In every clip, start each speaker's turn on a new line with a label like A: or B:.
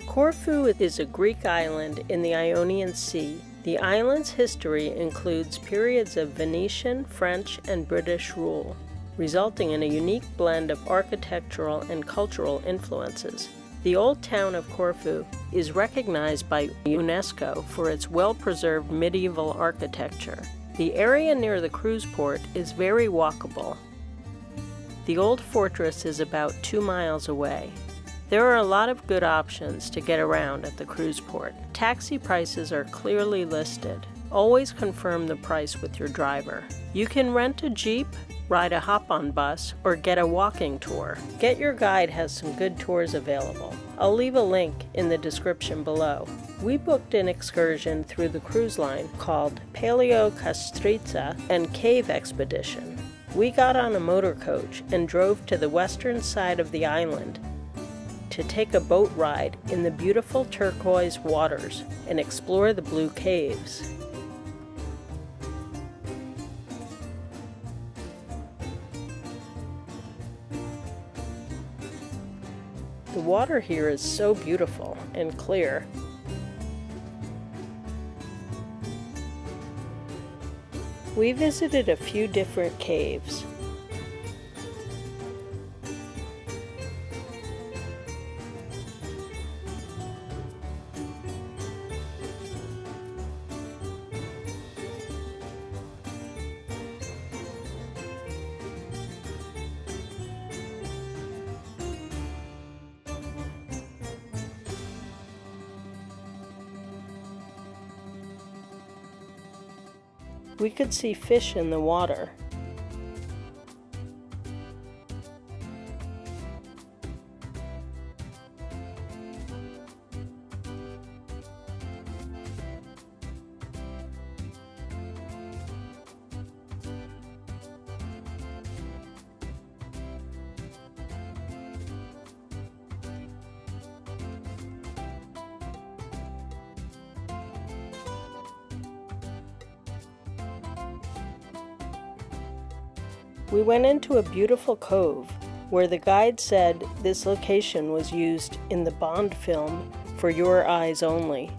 A: Corfu is a Greek island in the Ionian Sea. The island's history includes periods of Venetian, French, and British rule, resulting in a unique blend of architectural and cultural influences. The old town of Corfu is recognized by UNESCO for its well-preserved medieval architecture. The area near the cruise port is very walkable. The old fortress is about 2 miles away. There are a lot of good options to get around at the cruise port. Taxi prices are clearly listed. Always confirm the price with your driver. You can rent a Jeep, ride a hop-on bus, or get a walking tour. Get Your Guide has some good tours available. I'll leave a link in the description below. We booked an excursion through the cruise line called Paleo Kastritsa and Cave Expedition. We got on a motor coach and drove to the western side of the island to take a boat ride in the beautiful turquoise waters and explore the blue caves. The water here is so beautiful and clear. We visited a few different caves. We could see fish in the water. We went into a beautiful cove where the guide said this location was used in the Bond film For Your Eyes Only.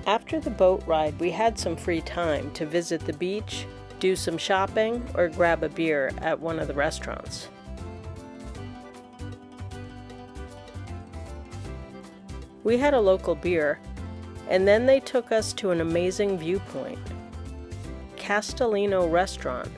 A: After the boat ride, we had some free time to visit the beach, do some shopping, or grab a beer at one of the restaurants. We had a local beer, and then they took us to an amazing viewpoint, Castellino Restaurant.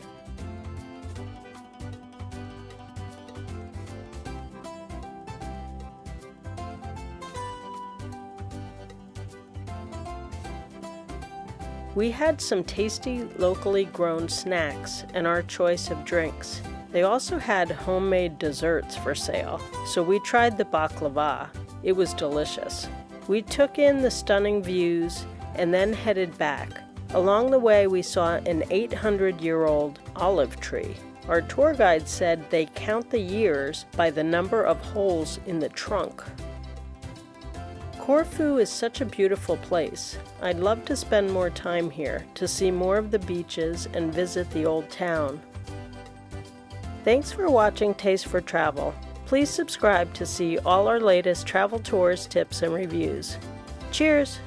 A: We had some tasty, locally grown snacks and our choice of drinks. They also had homemade desserts for sale, so we tried the baklava. It was delicious. We took in the stunning views and then headed back. Along the way, we saw an 800-year-old olive tree. Our tour guide said they count the years by the number of holes in the trunk. Corfu is such a beautiful place. I'd love to spend more time here to see more of the beaches and visit the old town. Thanks for watching Taste for Travel. Please subscribe to see all our latest travel tours, tips, and reviews. Cheers!